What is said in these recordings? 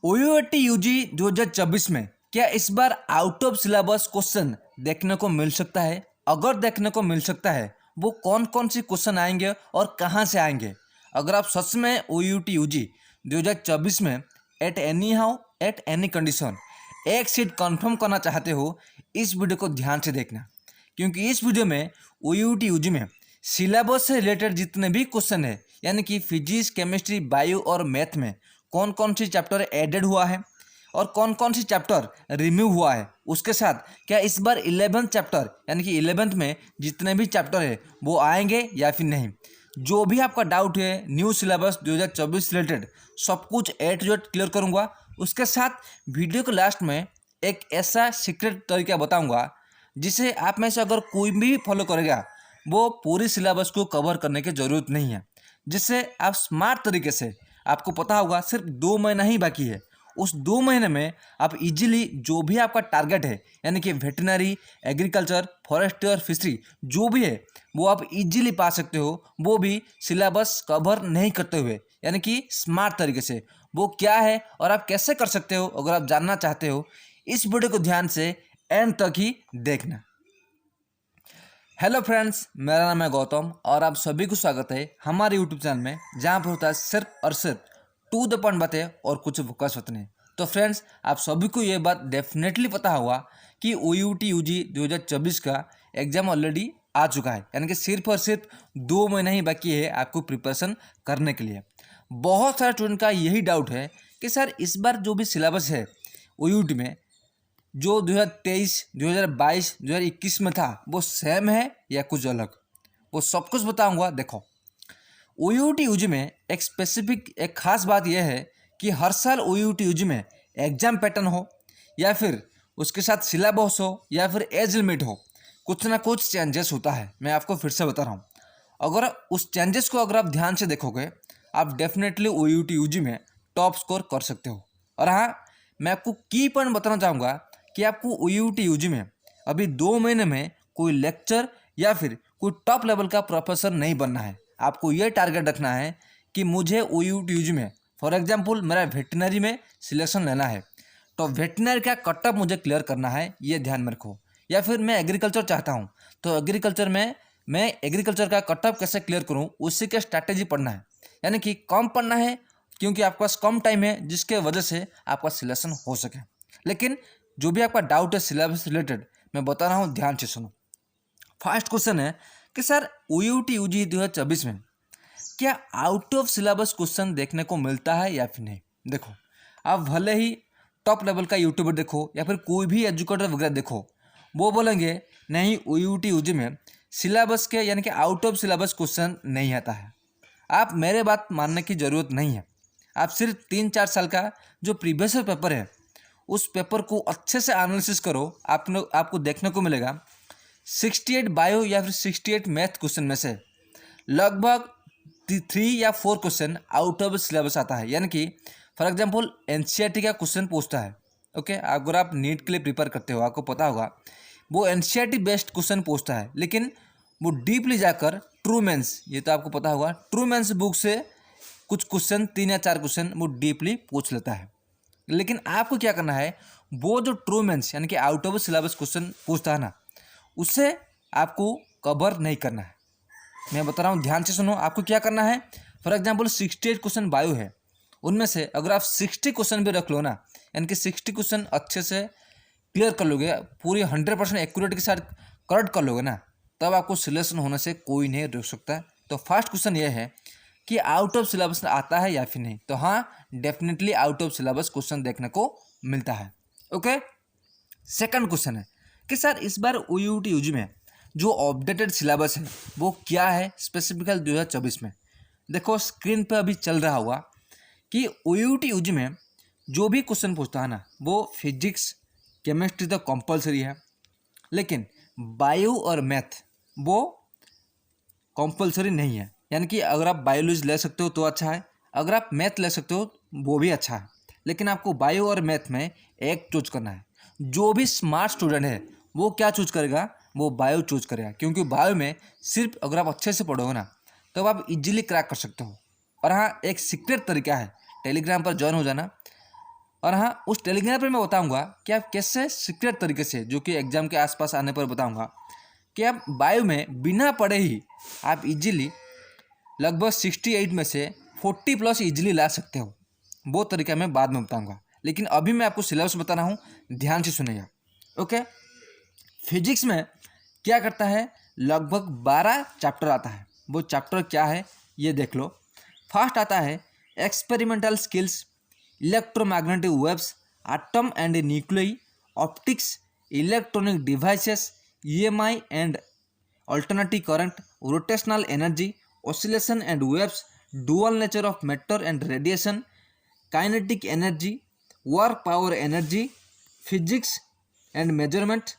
OUT UG 2024 में क्या इस बार आउट ऑफ सिलेबस क्वेश्चन देखने को मिल सकता है? अगर देखने को मिल सकता है वो कौन कौन से क्वेश्चन आएंगे और कहां से आएंगे? अगर आप सच में ओयूटी यूजी 2024 में at any how at any condition एक सीट कंफर्म करना चाहते हो, इस वीडियो को ध्यान से देखना, क्योंकि इस वीडियो में ओयूटी यूजी में सिलेबस से रिलेटेड जितने भी क्वेश्चन है, यानी कि फिजिक्स, केमिस्ट्री, बायो और मैथ में कौन कौन सी चैप्टर एडेड हुआ है और कौन कौन सी चैप्टर रिमूव हुआ है, उसके साथ क्या इस बार 11th चैप्टर यानी कि 11th में जितने भी चैप्टर है वो आएंगे या फिर नहीं, जो भी आपका डाउट है न्यू सिलेबस 2024 रिलेटेड सब कुछ ए टू जेड क्लियर करूँगा। उसके साथ वीडियो के लास्ट में एक ऐसा सीक्रेट तरीका बताऊँगा जिसे आप में से अगर कोई भी फॉलो करेगा वो पूरी सिलेबस को कवर करने की ज़रूरत नहीं है, जिससे आप स्मार्ट तरीके से, आपको पता होगा सिर्फ 2 महीना ही बाकी है, उस 2 महीने में आप इजीली जो भी आपका टारगेट है यानी कि वेटनरी, एग्रीकल्चर, फॉरेस्ट्री और फिशरी जो भी है वो आप इजीली पा सकते हो, वो भी सिलेबस कवर नहीं करते हुए, यानी कि स्मार्ट तरीके से। वो क्या है और आप कैसे कर सकते हो, अगर आप जानना चाहते हो इस वीडियो को ध्यान से एंड तक ही देखना। हेलो फ्रेंड्स, मेरा नाम है गौतम और आप सभी को स्वागत है हमारे यूट्यूब चैनल में, जहां पर होता है सिर्फ और सिर्फ टू द पॉइंट बातें और कुछ फोकस होते नहीं। तो फ्रेंड्स, आप सभी को ये बात डेफिनेटली पता होगा कि ओयूटी यूजी 2024 का एग्जाम ऑलरेडी आ चुका है, यानी कि सिर्फ और सिर्फ 2 महीना ही बाकी है आपको प्रिपरेशन करने के लिए। बहुत सारे स्टूडेंट का यही डाउट है कि सर इस बार जो भी सिलेबस है ओयूटी में जो 2023, 2022, 2021 में था वो सेम है या कुछ अलग, वो सब कुछ बताऊंगा। देखो, ओयूटी यूजी में एक स्पेसिफिक एक खास बात यह है कि हर साल ओयूटी यूजी में एग्जाम पैटर्न हो या फिर उसके साथ सिलेबस हो या फिर एज लिमिट हो, कुछ ना कुछ चेंजेस होता है। मैं आपको फिर से बता रहा हूँ, अगर उस चेंजेस को अगर आप ध्यान से देखोगे आप डेफिनेटली ओयूटी यूजी में टॉप स्कोर कर सकते हो। और हाँ, मैं आपको की पॉइंट बताना चाहूँगा कि आपको ओयूटी यूजी में अभी 2 महीने में कोई लेक्चर या फिर कोई टॉप लेवल का प्रोफेसर नहीं बनना है। आपको ये टारगेट रखना है कि मुझे ओयूटी यूजी में, फॉर एग्जांपल मेरा वेटनरी में सिलेक्शन लेना है, तो वेटनरी का कटअप मुझे क्लियर करना है, ये ध्यान में रखो। या फिर मैं एग्रीकल्चर चाहता हूँ तो एग्रीकल्चर में मैं एग्रीकल्चर का कटअप कैसे क्लियर करूँ, उसी के स्ट्रैटेजी पढ़ना है, यानी कि कम पढ़ना है क्योंकि आपके पास कम टाइम है, जिसके वजह से आपका सिलेक्शन हो सके। लेकिन जो भी आपका डाउट है सिलेबस रिलेटेड, मैं बता रहा हूँ, ध्यान से सुनो। फर्स्ट क्वेश्चन है कि सर ओयूटी यूजी 2024 में क्या आउट ऑफ सिलेबस क्वेश्चन देखने को मिलता है या फिर नहीं? देखो, आप भले ही टॉप लेवल का यूट्यूबर देखो या फिर कोई भी एजुकेटर वगैरह देखो, वो बोलेंगे नहीं ओयूटी यूजी में सिलेबस के यानी कि आउट ऑफ सिलेबस क्वेश्चन नहीं आता है। आप मेरे बात मानने की ज़रूरत नहीं है। आप सिर्फ 3-4 साल का जो प्रीवियस पेपर है उस पेपर को अच्छे से एनालिसिस करो, आपको देखने को मिलेगा 68 बायो या फिर 68 मैथ क्वेश्चन में से लगभग 3 या 4 क्वेश्चन आउट ऑफ सिलेबस आता है, यानी कि फॉर एग्जांपल एनसीईआरटी का क्वेश्चन पूछता है। ओके, अगर आप नीट के लिए प्रिपेयर करते हो आपको पता होगा वो एनसीईआरटी बेस्ड क्वेश्चन पूछता है, लेकिन वो डीपली जाकर ट्रू मेंस, ये तो आपको पता होगा, ट्रू मेंस बुक से कुछ क्वेश्चन 3 या 4 क्वेश्चन वो डीपली पूछ लेता है। लेकिन आपको क्या करना है, वो जो ट्रू मेंस यानी कि आउट ऑफ सिलेबस क्वेश्चन पूछता है ना, उसे आपको कवर नहीं करना है। मैं बता रहा हूँ, ध्यान से सुनो। आपको क्या करना है, फॉर एग्जांपल 68 क्वेश्चन बायो है, उनमें से अगर आप 60 क्वेश्चन भी रख लो ना, यानी कि 60 क्वेश्चन अच्छे से क्लियर कर लोगे, पूरी 100% एक्यूरेट के साथ करेक्ट कर लोगे ना, तब आपको सिलेक्शन होने से कोई नहीं रोक सकता। तो फर्स्ट क्वेश्चन ये है कि आउट ऑफ सिलेबस आता है या फिर नहीं, तो हाँ, definitely out of syllabus question देखने को मिलता है। ओके, सेकंड क्वेश्चन है कि सर इस बार ओयूटी यूजी में जो अपडेटेड सिलेबस है वो क्या है स्पेसिफिकल 2024 में। देखो, स्क्रीन पे अभी चल रहा होगा कि ओयूटी यूजी में जो भी क्वेश्चन पूछता है ना, वो फिजिक्स, केमिस्ट्री तो कंपलसरी है, लेकिन बायो और मैथ वो कंपलसरी नहीं है। यानी कि अगर आप बायोलॉजी ले सकते हो तो अच्छा है, अगर आप मैथ ले सकते हो वो भी अच्छा है, लेकिन आपको बायो और मैथ में एक चूज करना है। जो भी स्मार्ट स्टूडेंट है वो क्या चूज करेगा, वो बायो चूज करेगा, क्योंकि बायो में सिर्फ अगर आप अच्छे से पढ़ोगे ना तो आप इजीली क्रैक कर सकते हो। और हाँ, एक सीक्रेट तरीका है, टेलीग्राम पर ज्वाइन हो जाना, और हाँ, उस टेलीग्राम पर मैं बताऊंगा कि आप कैसे सीक्रेट तरीके से, जो कि एग्जाम के आसपास आने पर बताऊंगा, कि आप बायो में बिना पढ़े ही आप इजीली लगभग 68 में से 40 प्लस इजीली ला सकते हो। वो तरीका मैं बाद में बताऊंगा, लेकिन अभी मैं आपको सिलेबस बता रहा हूँ, ध्यान से सुनिएगा। ओके, फिजिक्स में क्या करता है, लगभग 12 चैप्टर आता है। वो चैप्टर क्या है ये देख लो। फर्स्ट आता है experimental skills, electromagnetic waves, atom and nuclei, optics, electronic devices, EMI and alternative current, rotational energy, oscillation and waves, dual nature of matter and radiation, kinetic energy, work power energy, physics and measurement,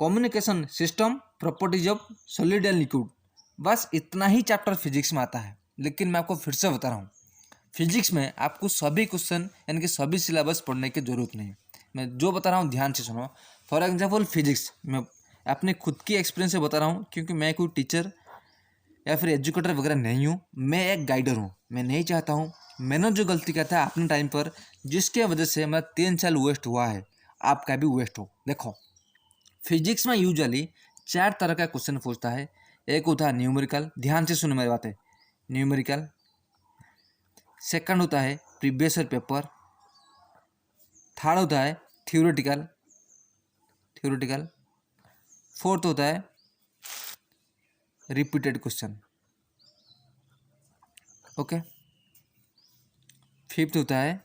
communication system, properties of solid and liquid। बस इतना ही chapter physics में आता है। लेकिन मैं आपको फिर से बता रहा हूँ, फिजिक्स में आपको सभी क्वेश्चन यानी कि सभी सिलेबस पढ़ने की जरूरत नहीं है। मैं जो बता रहा हूँ ध्यान से सुनो। फॉर एग्जाम्पल फिजिक्स मैं अपने खुद की एक्सपीरियंस से बता रहा हूँ, क्योंकि मैं कोई टीचर या फिर एजुकेटर वगैरह नहीं हूँ, मैं एक गाइडर हूँ। मैं नहीं चाहता हूँ मैंने जो गलती किया था अपने टाइम पर, जिसके वजह से मेरा 3 साल वेस्ट हुआ है, आपका भी वेस्ट हो। देखो, फिजिक्स में यूजुअली 4 तरह का क्वेश्चन पूछता है। एक होता है न्यूमेरिकल, ध्यान से सुनो मेरी बातें, न्यूमेरिकल। सेकंड होता है प्रीवियस ईयर पेपर। थर्ड होता है थ्योरेटिकल। फोर्थ होता है रिपीटेड क्वेश्चन। ओके, फिफ्थ होता है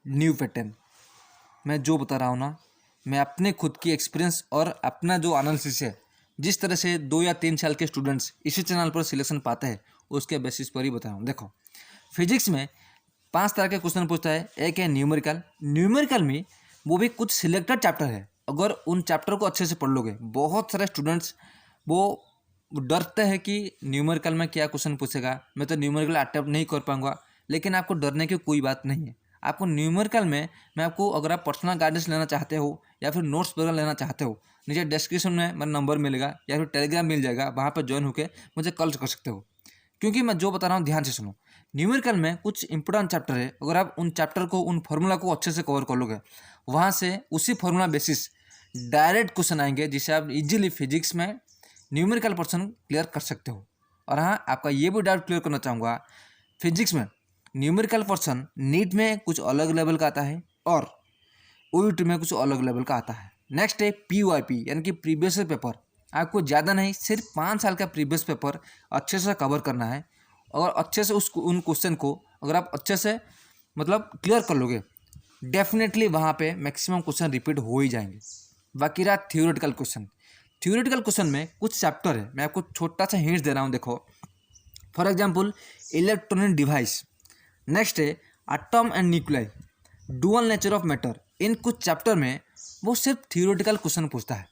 न्यू पैटर्न। मैं जो बता रहा हूँ ना, मैं अपने खुद की एक्सपीरियंस और अपना जो एनालिसिस है, जिस तरह से 2 या 3 साल के स्टूडेंट्स इसी चैनल पर सिलेक्शन पाते हैं, उसके बेसिस पर ही बता रहा हूँ। देखो, फिजिक्स में 5 तरह के क्वेश्चन पूछता है। एक है न्यूमेरिकल में वो भी कुछ सिलेक्टेड चैप्टर है। अगर उन चैप्टर को अच्छे से पढ़ लोगे, बहुत सारे स्टूडेंट्स वो डरते हैं कि न्यूमेरिकल में क्या क्वेश्चन पूछेगा, मैं तो न्यूमेरिकल अटेम्प्ट नहीं कर पाऊंगा। लेकिन आपको डरने की कोई बात नहीं है। आपको न्यूमेरिकल में मैं आपको, अगर आप पर्सनल गाइडेंस लेना चाहते हो या फिर नोट्स वगैरह लेना चाहते हो, नीचे डिस्क्रिप्शन में मेरा नंबर मिलेगा या फिर टेलीग्राम मिल जाएगा, वहाँ पर ज्वाइन होकर मुझे कॉल कर सकते हो। क्योंकि मैं जो बता रहा हूँ ध्यान से सुनो। न्यूमेरिकल में कुछ इंपॉर्टेंट चैप्टर है, अगर आप उन चैप्टर को, उन फार्मूला को अच्छे से कवर कर लोगे, वहाँ से उसी फार्मूला बेसिस डायरेक्ट क्वेश्चन आएंगे, जिससे आप इजीली फिजिक्स में न्यूमेरिकल पोर्शन क्लियर कर सकते हो। और हाँ, आपका ये भी डाउट क्लियर करना चाहूँगा, फिजिक्स में न्यूमेरिकल पोर्शन नीट में कुछ अलग लेवल का आता है और ओयूटी में कुछ अलग लेवल का आता है। नेक्स्ट है पीवाईपी यानी कि प्रीवियस पेपर। आपको ज़्यादा नहीं, सिर्फ 5 साल का प्रीवियस पेपर अच्छे से कवर करना है। और अच्छे से उन क्वेश्चन को अगर आप अच्छे से मतलब क्लियर कर लोगे, डेफिनेटली वहाँ पे मैक्सिमम क्वेश्चन रिपीट हो ही जाएंगे। बाकी रहा थ्योरेटिकल क्वेश्चन में कुछ चैप्टर है, मैं आपको छोटा सा हिंट दे रहा हूँ। देखो, for example electronic device. Next है atom and nuclei, dual nature of matter. इन कुछ चैप्टर में वो सिर्फ थ्योरेटिकल क्वेश्चन पूछता है।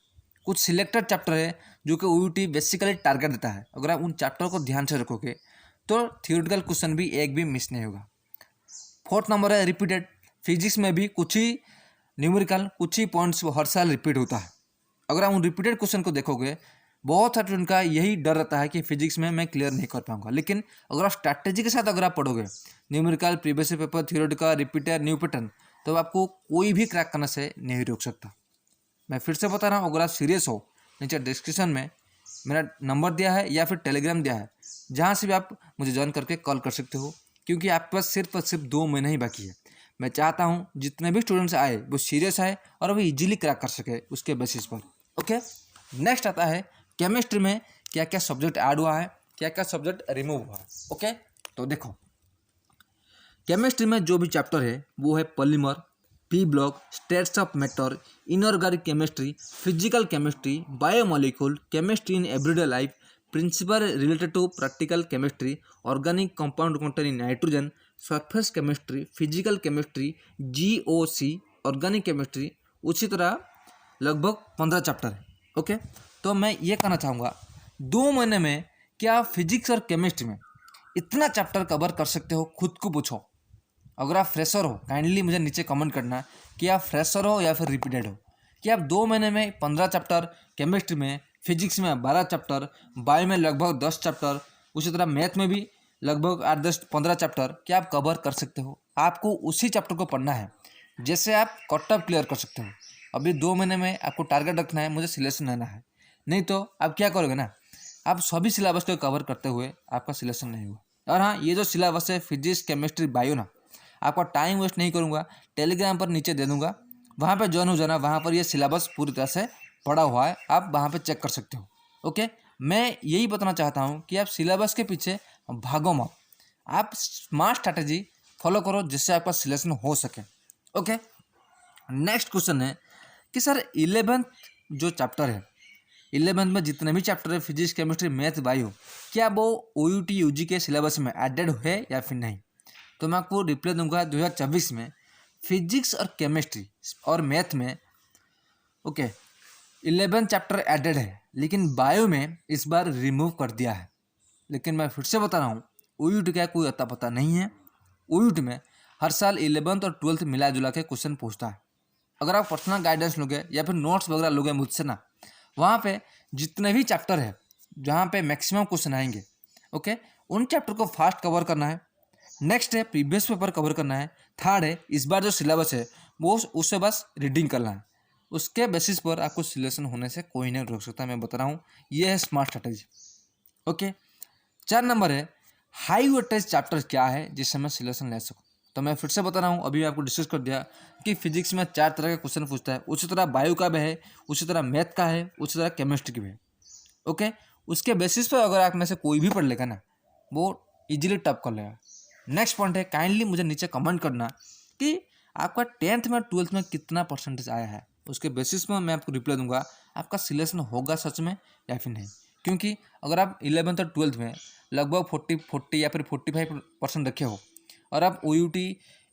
कुछ सिलेक्टेड चैप्टर है जो कि ओयूटी बेसिकली टारगेट देता है। अगर आप उन चैप्टर को ध्यान से रखोगे तो थ्योरेटिकल क्वेश्चन भी एक भी मिस नहीं होगा। फोर्थ नंबर है रिपीटेड। फिजिक्स में भी कुछ ही न्यूमेरिकल, कुछ ही पॉइंट्स हर साल रिपीट होता है। अगर आप उन रिपीटेड क्वेश्चन को देखोगे, बहुत सारे स्टूडेंट का यही डर रहता है कि फिजिक्स में मैं क्लियर नहीं कर पाऊंगा। लेकिन अगर आप स्ट्रैटेजी के साथ अगर आप पढ़ोगे, numerical, previous paper, theoretical, repeated, new pattern, तो आपको कोई भी क्रैक करने से नहीं रोक सकता। मैं फिर से बता रहा हूँ, अगर आप सीरियस हो, नीचे डिस्क्रिप्शन में मेरा नंबर दिया है या फिर टेलीग्राम दिया है, जहाँ से भी आप मुझे ज्वाइन करके कॉल कर सकते हो। क्योंकि आपके पास सिर्फ और सिर्फ 2 महीने ही बाकी है। मैं चाहता हूँ जितने भी स्टूडेंट्स आए वो सीरियस आए और वो इजीली क्रैक कर सके उसके बेसिस पर। ओके, नेक्स्ट आता है केमिस्ट्री में क्या क्या सब्जेक्ट ऐड हुआ है, क्या क्या सब्जेक्ट रिमूव हुआ है। ओके, तो देखो, केमिस्ट्री में जो भी चैप्टर है वो है polymer, P block, states of matter, inorganic chemistry, physical chemistry, biomolecule, chemistry in everyday life, principle related to practical chemistry, organic compound containing nitrogen, surface chemistry, physical chemistry, GOC, organic chemistry. उसी तरह लगभग 15 chapter है। Okay, तो मैं ये कहना चाहूँगा 2 महीने में क्या आप फिजिक्स और केमिस्ट्री में इतना चैप्टर कवर कर सकते हो? खुद को पूछो। अगर आप फ्रेशर हो, काइंडली मुझे नीचे कमेंट करना कि आप फ्रेशर हो या फिर रिपीटेड हो, कि आप 2 महीने में 15 चैप्टर, केमिस्ट्री में, फिजिक्स में 12 चैप्टर, बायो में लगभग 10 चैप्टर, उसी तरह मैथ में भी लगभग 8 10 15 चैप्टर क्या आप कवर कर सकते हो। आपको उसी चैप्टर को पढ़ना है, जैसे आप कट ऑफ क्लियर कर सकते हो। अभी 2 महीने में आपको टारगेट रखना है, मुझे सिलेक्शन लेना है। नहीं तो आप क्या करोगे ना, आप सभी सिलेबस को कवर करते हुए आपका सिलेक्शन नहीं हुआ। और हाँ, ये जो सिलेबस है फिजिक्स केमिस्ट्री बायो ना, आपका टाइम वेस्ट नहीं करूँगा, टेलीग्राम पर नीचे दे दूँगा, वहाँ पे ज्वाइन हो जाना। वहाँ पर ये सिलेबस पूरी तरह से पड़ा हुआ है, आप वहाँ पे चेक कर सकते हो। ओके, मैं यही बताना चाहता हूँ कि आप सिलेबस के पीछे भागो मत, आप स्मार्ट स्ट्रैटेजी फॉलो करो जिससे आपका सिलेक्शन हो सके। ओके, नेक्स्ट क्वेश्चन है कि सर 11th जो चैप्टर है, 11th में जितने भी चैप्टर है फिजिक्स केमिस्ट्री मैथ बायो, क्या वो OUT UG के सिलेबस में एडेड है या फिर नहीं। तो मैं आपको रिप्लाई दूंगा 2024 में फिजिक्स और केमिस्ट्री और मैथ में ओके 11 चैप्टर एडेड है, लेकिन बायो में इस बार रिमूव कर दिया है। लेकिन मैं फिर से बता रहा हूँ, OUT का कोई अता पता नहीं है। OUT में हर साल 11th और 12th मिला जुला के क्वेश्चन पूछता है। अगर आप पर्सनल गाइडेंस लोगे या फिर नोट्स वगैरह लोगे मुझसे ना, वहाँ पे जितने भी चैप्टर है जहाँ पे मैक्सिमम क्वेश्चन आएंगे, ओके, उन चैप्टर को फास्ट कवर करना है। नेक्स्ट है प्रीवियस पेपर कवर करना है। थर्ड है इस बार जो सिलेबस है वो उससे बस रीडिंग करना है। उसके बेसिस पर आपको सिलेक्शन होने से कोई नहीं रोक सकता। मैं बता रहा हूँ, ये है स्मार्ट स्ट्रैटेजी। ओके, 4 नंबर है हाई वेटेज चैप्टर क्या है जिससे मैं सिलेक्शन ले सकूँ। तो मैं फिर से बता रहा हूँ, अभी आपको डिस्कस कर दिया कि फिजिक्स में 4 तरह के क्वेश्चन पूछता है, उसी तरह बायो का भी है, उसी तरह मैथ का है, उसी तरह केमिस्ट्री की भी है। ओके, उसके बेसिस पर अगर आप में से कोई भी पढ़ लेगा ना, वो इजीली टप कर लेगा। नेक्स्ट पॉइंट है, काइंडली मुझे नीचे कमेंट करना कि आपका 10th में 12th में कितना परसेंटेज आया है। उसके बेसिस पर मैं आपको रिप्लाई दूंगा आपका सिलेक्शन होगा सच में या फिर नहीं। क्योंकि अगर आप 11th और 12th में लगभग 40 या फिर 45% रखे हो और आप OUT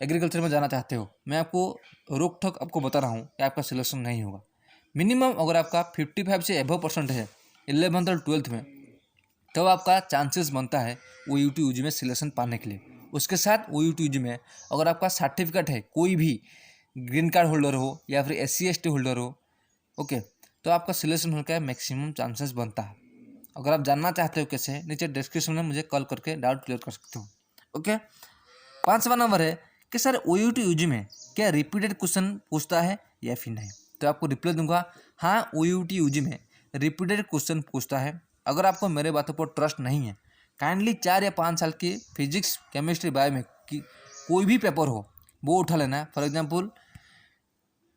एग्रीकल्चर में जाना चाहते हो, मैं आपको रोक ठोक आपको बता रहा हूँ कि आपका सिलेक्शन नहीं होगा। मिनिमम अगर आपका 55 से एबव परसेंट है 11th और 12th में, तो आपका चांसेस बनता है OUT UG में सिलेक्शन पाने के लिए। उसके साथ OUT UG में अगर आपका सर्टिफिकेट है, कोई भी ग्रीन कार्ड होल्डर हो या फिर SC ST होल्डर हो, ओके, तो आपका सिलेक्शन होने का मैक्सिमम चांसेस बनता है। अगर आप जानना चाहते हो कैसे, नीचे डिस्क्रिप्शन में मुझे कॉल करके डाउट क्लियर कर सकते हो। ओके, 5वां नंबर है कि सर OUT UG में क्या रिपीटेड क्वेश्चन पूछता है या फिर नहीं। तो आपको रिप्लाई दूंगा, हाँ OUT UG में रिपीटेड क्वेश्चन पूछता है। अगर आपको मेरे बातों पर ट्रस्ट नहीं है, काइंडली 4 या 5 साल की फिजिक्स केमिस्ट्री बायो में कोई भी पेपर हो वो उठा लेना। फॉर एग्जांपल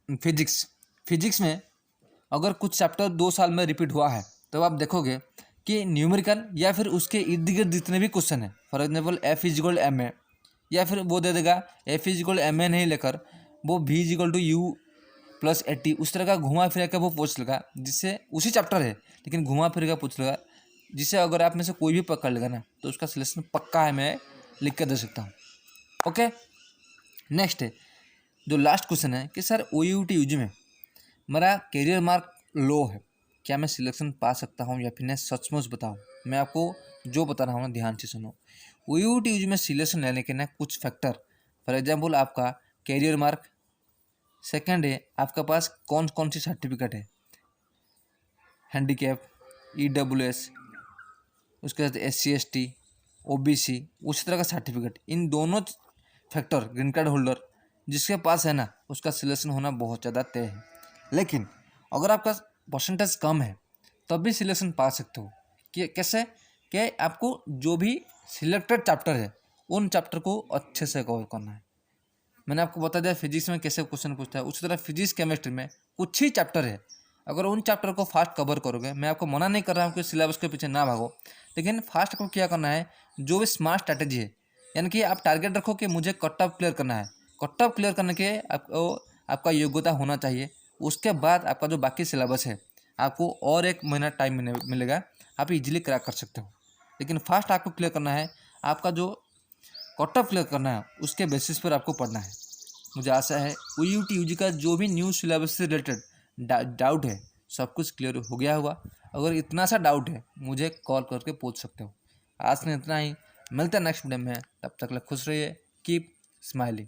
फिजिक्स में अगर कुछ चैप्टर 2 साल में रिपीट हुआ है, तो आप देखोगे कि न्यूमेरिकल या फिर उसके इर्द गिर्द जितने भी क्वेश्चन है, फॉर एग्जांपल F=ma, या फिर वो दे देगा F=ma नहीं लेकर वो V=U+80, उस तरह का घुमा फिरा कर वो पूछ लेगा, जिससे उसी चैप्टर है लेकिन घुमा फिर कर पूछ लेगा, जिससे अगर आप में से कोई भी पकड़ लेगा ना तो उसका सिलेक्शन पक्का है, मैं लिख कर दे सकता हूँ। ओके, नेक्स्ट है जो लास्ट क्वेश्चन है कि सर OUT UG में मेरा कैरियर मार्क लो है, क्या मैं सिलेक्शन पा सकता हूँ या फिर नहीं, सचमुच बताओ। मैं आपको जो बता रहा हूँ ना ध्यान से सुनो। OUT UG में सिलेक्शन लेने के ना कुछ फैक्टर, फॉर एग्जांपल आपका कैरियर मार्क, सेकंड है आपके पास कौन कौन सी सर्टिफिकेट है, हैंडीकैप, EWS, उसके साथ SC ST OBC, उसी तरह का सर्टिफिकेट। इन दोनों फैक्टर ग्रीन कार्ड होल्डर जिसके पास है ना, उसका सिलेक्शन होना बहुत ज़्यादा तय है। लेकिन अगर आपका परसेंटेज कम है तब भी सिलेक्शन पा सकते हो। कि कैसे, कि आपको जो भी सिलेक्टेड चैप्टर है उन चैप्टर को अच्छे से कवर करना है। मैंने आपको बता दिया फिजिक्स में कैसे क्वेश्चन पूछता है, उसी तरह फिजिक्स केमिस्ट्री में कुछ ही चैप्टर है, अगर उन चैप्टर को फास्ट कवर करोगे, मैं आपको मना नहीं कर रहा हूँ कि सिलेबस के पीछे ना भागो, लेकिन फास्ट को क्या करना है, जो भी स्मार्ट स्ट्रैटेजी है, यानी कि आप टारगेट रखो कि मुझे कट ऑफ क्लियर करना है। कट ऑफ क्लियर करने के आपको आपका योग्यता होना चाहिए। उसके बाद आपका जो बाकी सिलेबस है आपको और 1 महीना टाइम मिलेगा, आप इजीली क्रैक कर सकते हो। लेकिन फास्ट आपको क्लियर करना है, आपका जो कट ऑफ क्लियर करना है उसके बेसिस पर आपको पढ़ना है। मुझे आशा है OUT UG का जो भी न्यू सिलेबस से रिलेटेड डाउट है सब कुछ क्लियर हो गया होगा। अगर इतना सा डाउट है मुझे कॉल करके पूछ सकते हो। आज में इतना ही, मिलते हैं नेक्स्ट वीडियो में, तब तक खुश रहिए, कीप स्माइलिंग।